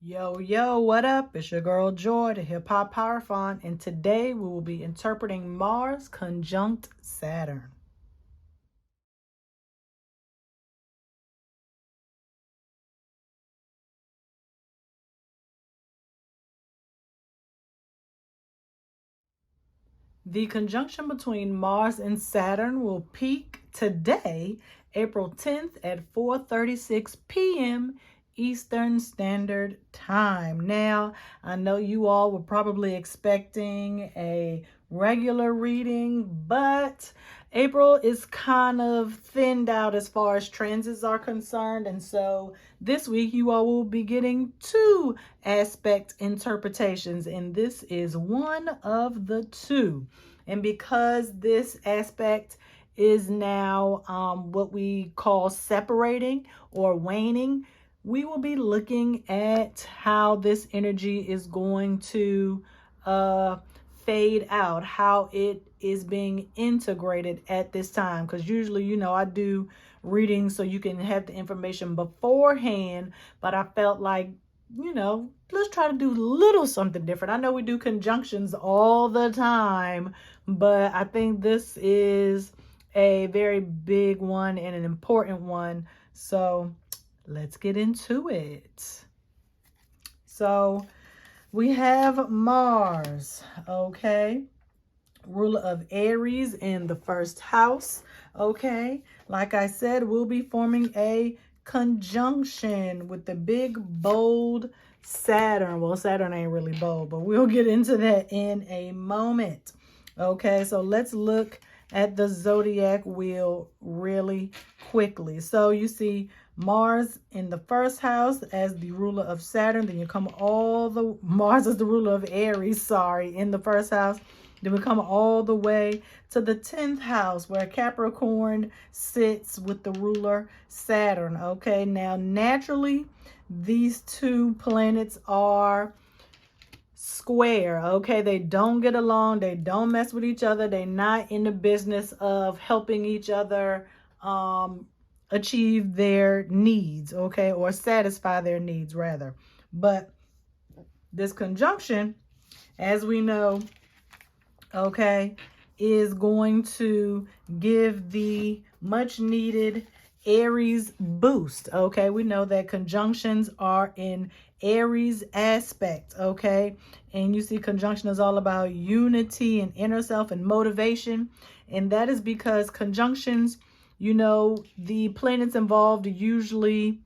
Yo, yo, what up? It's your girl Joy, the Hip Hop Power Font, and today we will be interpreting Mars conjunct Saturn. The conjunction between Mars and Saturn will peak today, April 10th at 4:36 p.m. Eastern Standard Time. Now, I know you all were probably expecting a regular reading, but April is kind of thinned out as far as transits are concerned, and so this week you all will be getting two aspect interpretations, and this is one of the two. And because this aspect is now what we call separating or waning, we will be looking at how this energy is going to fade out, how it is being integrated at this time. Because usually, I do readings so you can have the information beforehand, but I felt like, let's try to do a little something different. I know we do conjunctions all the time, but I think this is a very big one and an important one. So let's get into it. So we have Mars, okay? Ruler of Aries in the first house, okay? Like I said, we'll be forming a conjunction with the big, bold Saturn. Well, Saturn ain't really bold, but we'll get into that in a moment. Okay, so let's look at the zodiac wheel really quickly. So you see Mars in the first house as the ruler of Saturn. Then you come Mars is the ruler of Aries, in the first house. Then we come all the way to the 10th house where Capricorn sits with the ruler Saturn. Okay, now naturally, these two planets are square. Okay, they don't get along. They don't mess with each other. They're not in the business of helping each other achieve their needs, okay, or satisfy their needs rather. But this conjunction, as we know, okay, is going to give the much needed Aries boost. Okay, we know that conjunctions are in Aries aspect. Okay, and you see conjunction is all about unity and inner self and motivation, and that is because conjunctions, the planets involved usually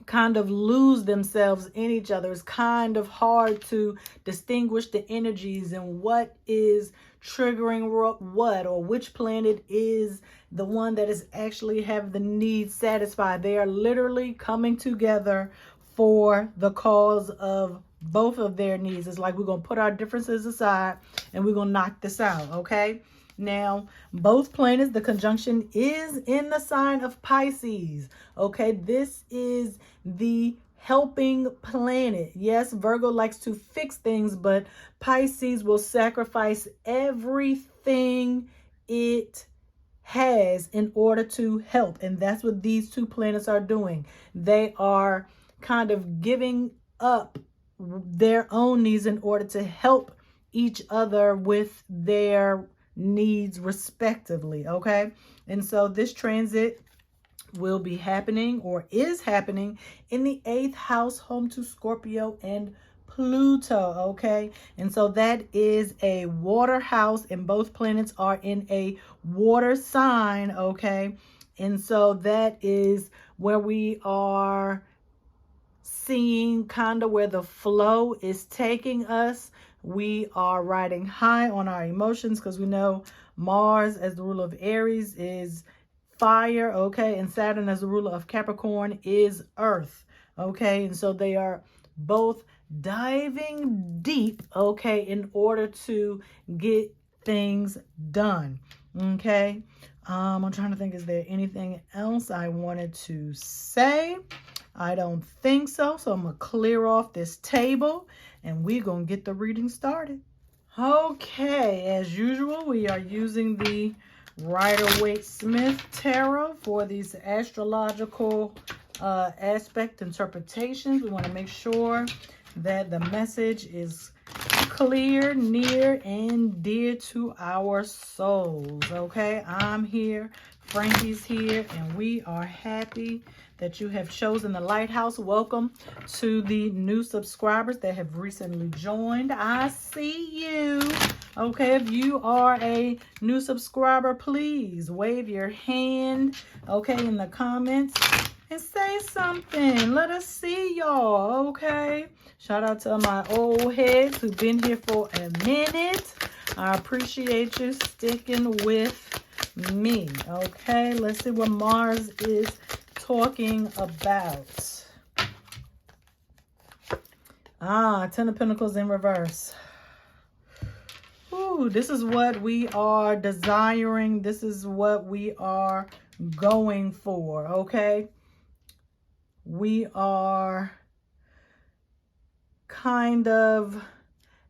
kind of lose themselves in each other. It's kind of hard to distinguish the energies and what is triggering what, or which planet is the one that is actually have the needs satisfied. They are literally coming together for the cause of both of their needs. It's like we're going to put our differences aside and we're going to knock this out, okay? Now, both planets, the conjunction is in the sign of Pisces. Okay, this is the helping planet. Yes, Virgo likes to fix things, but Pisces will sacrifice everything it has in order to help. And that's what these two planets are doing. They are kind of giving up their own needs in order to help each other with their needs respectively. Okay, and so this transit will be happening or is happening in the 8th house, home to Scorpio and Pluto. Okay, and so that is a water house, and both planets are in a water sign. Okay, and so that is where we are seeing kind of where the flow is taking us. We are riding high on our emotions because we know Mars as the ruler of Aries is fire, okay, and Saturn as the ruler of Capricorn is earth, okay, and so they are both diving deep, okay, in order to get things done, okay. I'm trying to think, is there anything else I wanted to say? I don't think so. So I'm going to clear off this table and we're going to get the reading started. Okay, as usual, we are using the Rider-Waite-Smith Tarot for these astrological aspect interpretations. We want to make sure that the message is clear, near, and dear to our souls. Okay, I'm here, Frankie's here, and we are happy that you have chosen the Lighthouse. Welcome to the new subscribers that have recently joined. I see you. Okay, if you are a new subscriber, please wave your hand, okay, in the comments and say something. Let us see y'all, okay? Shout out to my old heads who've been here for a minute. I appreciate you sticking with me, okay? Let's see what Mars is talking about. Ten of Pentacles in reverse. Ooh, this is what we are desiring. This is what we are going for, okay? We are kind of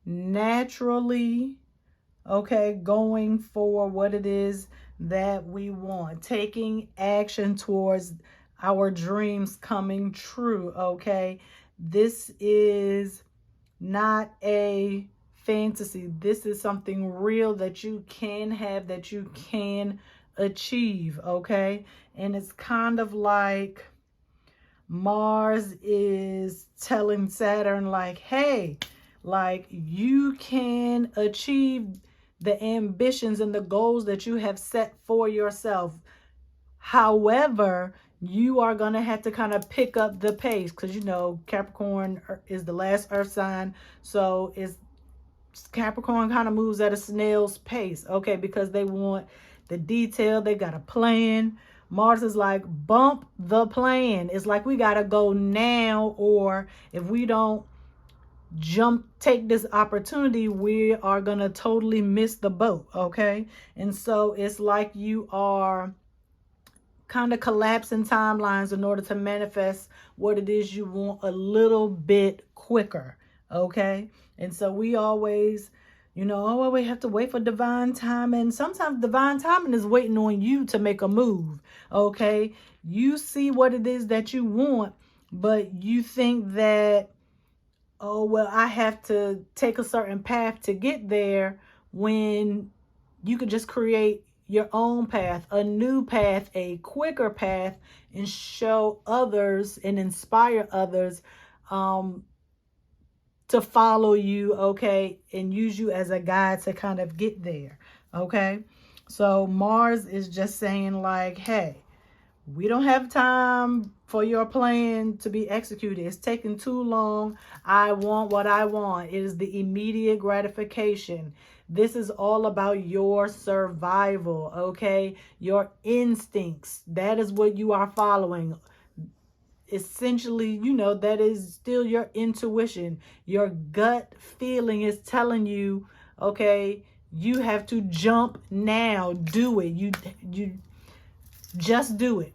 naturally, okay, going for what it is that we want, taking action towards our dreams coming true, okay? This is not a fantasy. This is something real that you can have, that you can achieve, okay? And it's kind of like Mars is telling Saturn, like, hey, like, you can achieve the ambitions and the goals that you have set for yourself. However, you are going to have to kind of pick up the pace because, you know, Capricorn is the last earth sign. So it's Capricorn kind of moves at a snail's pace, okay, because they want the detail. They got a plan. Mars is like, bump the plan. It's like, we got to go now, or if we don't take this opportunity, we are going to totally miss the boat, okay? And so it's like you are kind of collapsing timelines in order to manifest what it is you want a little bit quicker, okay? And so we always, you know, oh, well, we have to wait for divine timing. Sometimes divine timing is waiting on you to make a move, okay? You see what it is that you want, but you think that, oh, well, I have to take a certain path to get there, when you could just create your own path, a new path, a quicker path, and show others and inspire others to follow you, okay, and use you as a guide to kind of get there, okay? So Mars is just saying, like, hey, we don't have time for your plan to be executed. It's taking too long. I want what I want. It is the immediate gratification. This is all about your survival, okay? Your instincts. That is what you are following. Essentially, you know, that is still your intuition. Your gut feeling is telling you, okay, you have to jump now. Do it. You just do it.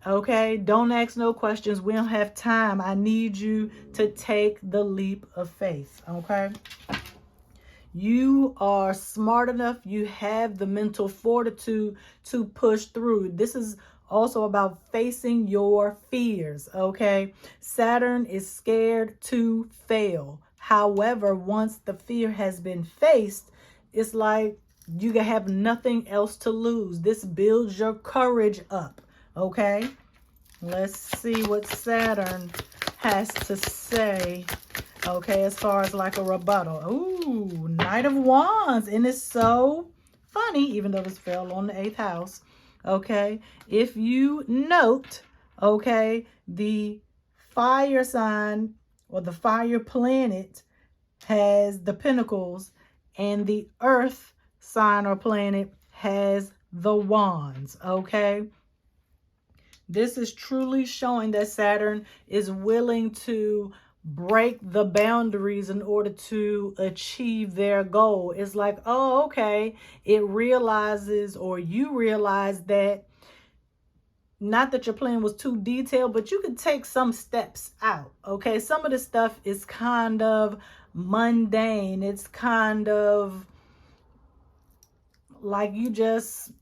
Okay, don't ask no questions. We don't have time. I need you to take the leap of faith. Okay, you are smart enough. You have the mental fortitude to push through. This is also about facing your fears. Okay, Saturn is scared to fail. However, once the fear has been faced, it's like you have nothing else to lose. This builds your courage up. Okay, let's see what Saturn has to say, okay, as far as like a rebuttal. Ooh, Knight of Wands. And it's so funny, even though this fell on the 8th house, okay? If you note, okay, the fire sign or the fire planet has the Pentacles, and the earth sign or planet has the Wands, okay? This is truly showing that Saturn is willing to break the boundaries in order to achieve their goal. It's like, oh, okay. It realizes, or you realize that, not that your plan was too detailed, but you could take some steps out. Okay. Some of the stuff is kind of mundane. It's kind of like you just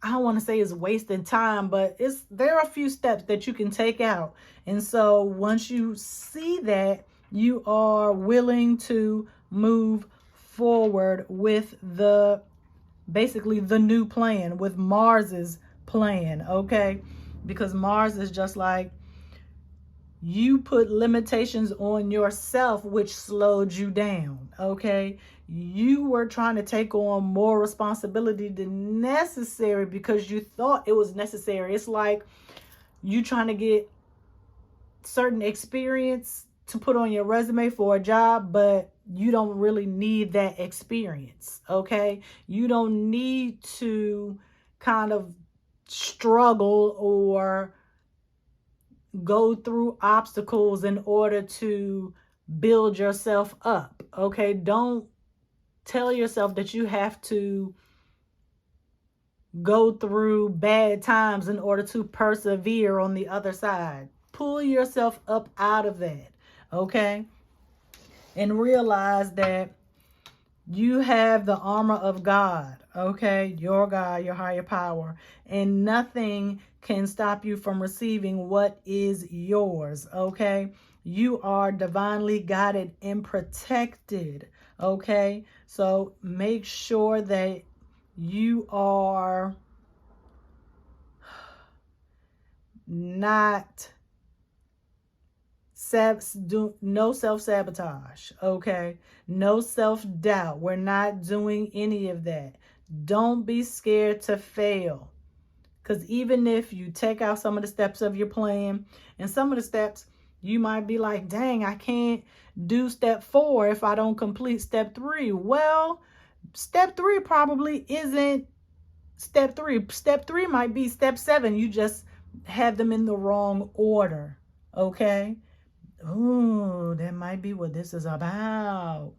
I don't want to say it's wasting time, but there are a few steps that you can take out. And so once you see that, you are willing to move forward with basically the new plan, with Mars's plan, okay? Because Mars is just like, you put limitations on yourself, which slowed you down, okay? You were trying to take on more responsibility than necessary because you thought it was necessary. It's like you trying to get certain experience to put on your resume for a job, but you don't really need that experience, okay? You don't need to kind of struggle or go through obstacles in order to build yourself up, okay? Don't tell yourself that you have to go through bad times in order to persevere on the other side. Pull yourself up out of that, okay? And realize that you have the armor of God, okay? Your God, your higher power. And nothing can stop you from receiving what is yours, okay? You are divinely guided and protected, okay? So make sure that you are not no self-sabotage, okay? No self-doubt. We're not doing any of that. Don't be scared to fail. Because even if you take out some of the steps of your plan, and some of the steps, you might be like, dang, I can't do step 4 if I don't complete step 3. Well, step 3 probably isn't step 3. Step 3 might be step 7. You just have them in the wrong order, okay? Ooh, that might be what this is about.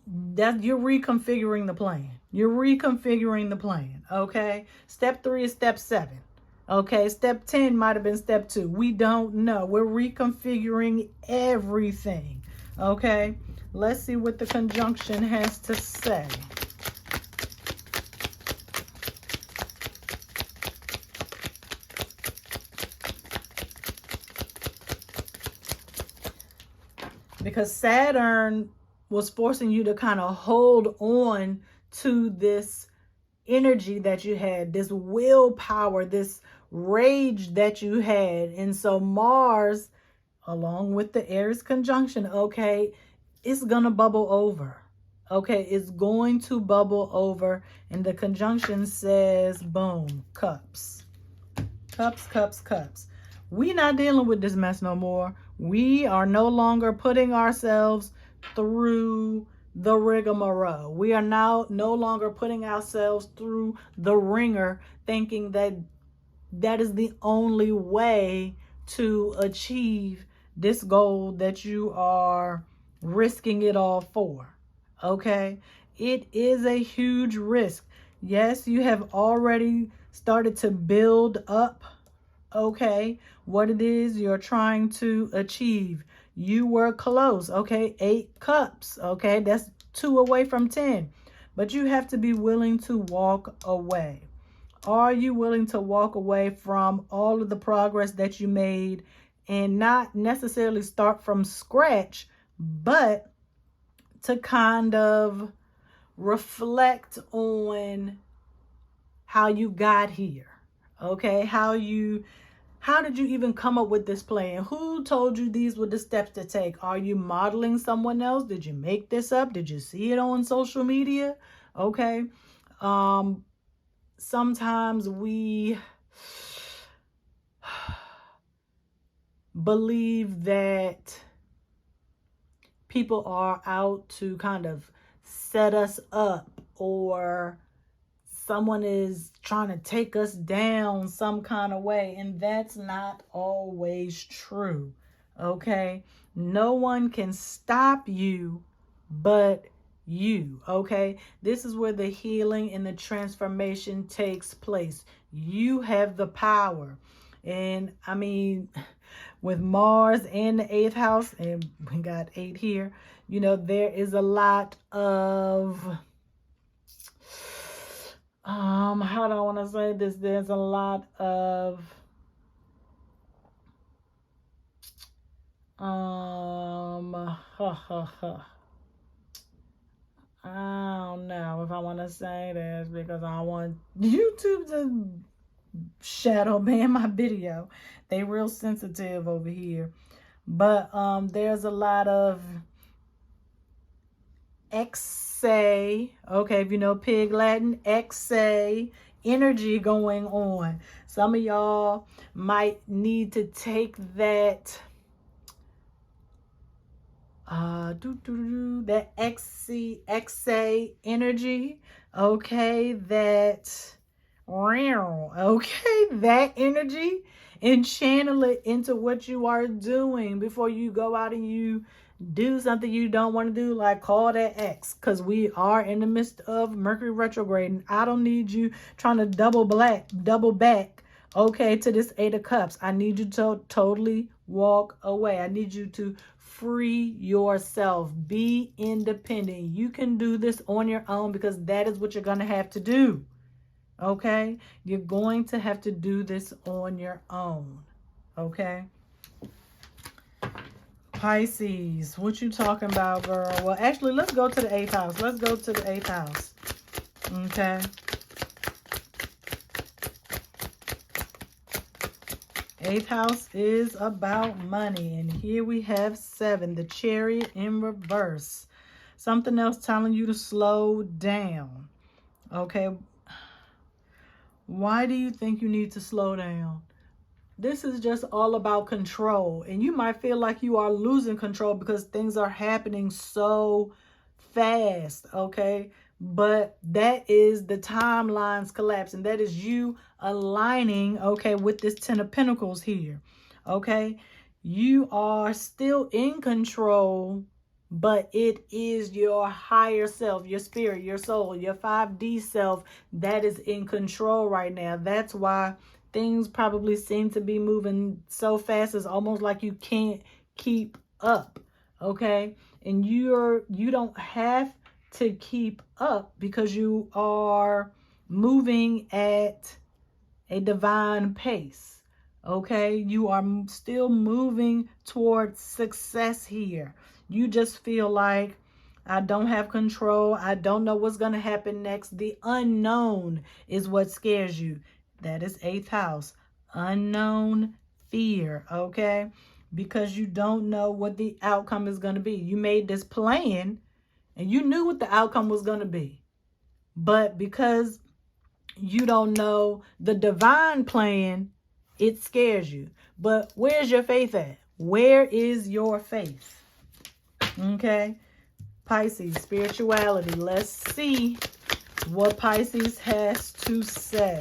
That you're reconfiguring the plan. You're reconfiguring the plan, okay? Step 3 is step 7. Okay, step 10 might have been step 2. We don't know. We're reconfiguring everything, okay? Let's see what the conjunction has to say. Because Saturn was forcing you to kind of hold on to this energy that you had, this willpower, this rage that you had. And so Mars, along with the Aries conjunction, okay, it's going to bubble over. Okay, it's going to bubble over. And the conjunction says, boom, cups. Cups, cups, cups. We're not dealing with this mess no more. We are no longer putting ourselves through the rigmarole. We are now no longer putting ourselves through the ringer, thinking that that is the only way to achieve this goal that you are risking it all for. Okay? It is a huge risk. Yes, you have already started to build up, okay, what it is you're trying to achieve. You were close, okay, 8 cups, okay, that's 2 away from 10. But you have to be willing to walk away. Are you willing to walk away from all of the progress that you made and not necessarily start from scratch, but to kind of reflect on how you got here, okay? How did you even come up with this plan? Who told you these were the steps to take? Are you modeling someone else? Did you make this up? Did you see it on social media? Okay. Sometimes we believe that people are out to kind of set us up, or someone is trying to take us down some kind of way, and that's not always true, okay? No one can stop you but you, okay? This is where the healing and the transformation takes place. You have the power. And I mean, with Mars and the 8th house, and we got 8 here, you know, there is a lot of how do I want to say this? There's a lot of I don't know if I want to say this because I want YouTube to shadow ban my video. They real sensitive over here. But there's a lot of XA, okay, if you know Pig Latin, XA energy going on. Some of y'all might need to take that that XA energy, okay, that energy, and channel it into what you are doing before you go out and you do something you don't want to do, like call that X, because we are in the midst of Mercury retrograde, and I don't need you trying to double back, okay, to this Eight of Cups. I need you to totally walk away. I need you to free yourself. Be independent. You can do this on your own because that is what you're going to have to do. Okay? You're going to have to do this on your own. Okay? Pisces, what you talking about, girl? Well, actually, let's go to the 8th house. Let's go to the 8th house. Okay? 8th house is about money. And here we have 7, the Chariot in reverse. Something else telling you to slow down. Okay? Why do you think you need to slow down? This is just all about control. And you might feel like you are losing control because things are happening so fast, okay? But that is the timelines collapsing. That is you aligning, okay, with this 10 of Pentacles here, okay? You are still in control, but it is your higher self, your spirit, your soul, your 5D self that is in control right now. That's why things probably seem to be moving so fast. It's almost like you can't keep up, okay? And you don't have to keep up because you are moving at a divine pace, okay? You are still moving towards success here. You just feel like, I don't have control. I don't know what's going to happen next. The unknown is what scares you. That is 8th house. Unknown fear, okay? Because you don't know what the outcome is going to be. You made this plan and you knew what the outcome was going to be. But because you don't know the divine plan, it scares you. But where's your faith at? Where is your faith? Okay? Pisces, spirituality. Let's see what Pisces has to say.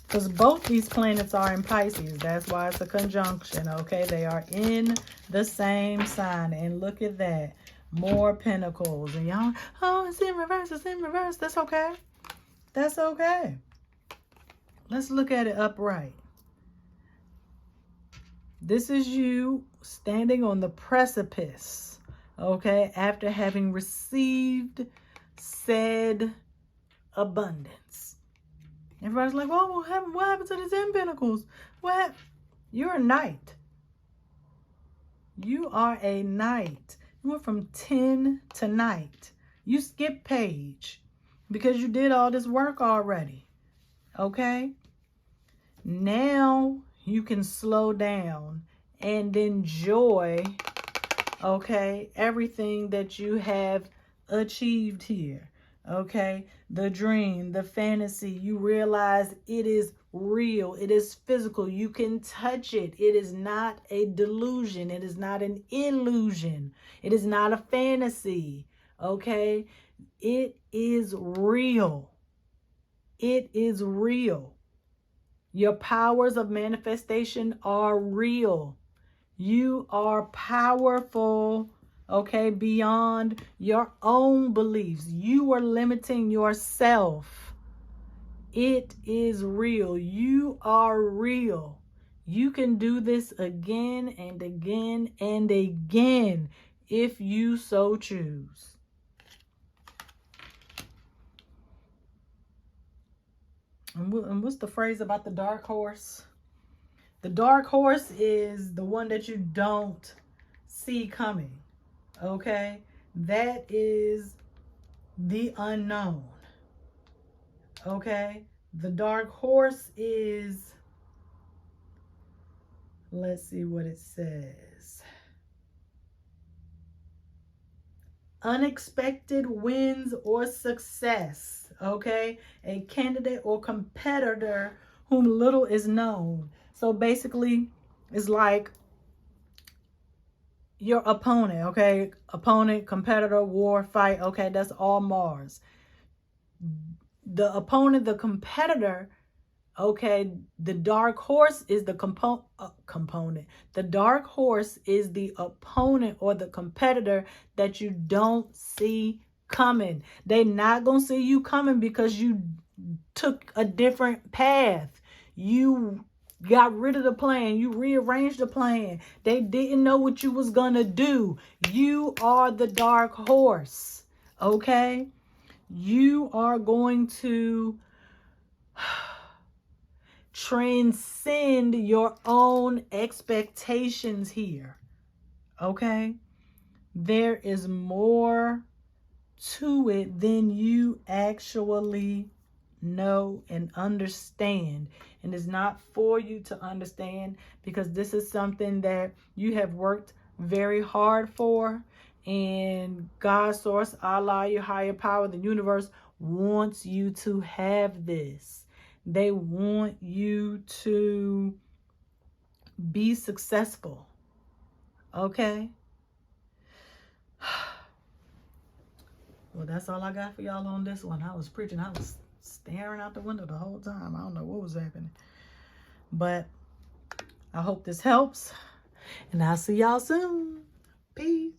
Because both these planets are in Pisces. That's why it's a conjunction, okay? They are in the same sign. And look at that. More pentacles. And y'all, oh, it's in reverse. It's in reverse. That's okay. That's okay. Let's look at it upright. This is you standing on the precipice, okay, after having received said abundance. Everybody's like, well, what happened to the 10 Pentacles? What? You're a knight. You are a knight. You went from 10 to knight. You skipped page because you did all this work already, okay? Now you can slow down and enjoy, okay, everything that you have achieved here, okay? The dream, the fantasy, you realize it is real. It is physical. You can touch it. It is not a delusion. It is not an illusion. It is not a fantasy, okay? It is real. It is real. Your powers of manifestation are real. You are powerful, okay, beyond your own beliefs. You are limiting yourself. It is real. You are real. You can do this again and again and again if you so choose. And what's the phrase about the dark horse? The dark horse is the one that you don't see coming. Okay? That is the unknown. Okay? The dark horse is, let's see what it says. Unexpected wins or success. Okay? A candidate or competitor whom little is known. So basically, it's like your opponent, okay? Opponent, competitor, war, fight, okay? That's all Mars. The opponent, the competitor, okay? The dark horse is the component. The dark horse is the opponent or the competitor that you don't see coming. They not gonna see you coming because you took a different path. You got rid of the plan. You rearranged the plan. They didn't know what you was gonna do. You are the dark horse. Okay? You are going to transcend your own expectations here. Okay? There is more to it than you actually know and understand. And it's not for you to understand, because this is something that you have worked very hard for, and God, source, Allah, your higher power, the universe wants you to have this. They want you to be successful. Okay? Well, that's all I got for y'all on this one. I was preaching. I was staring out the window the whole time. I don't know what was happening. But I hope this helps. And I'll see y'all soon. Peace.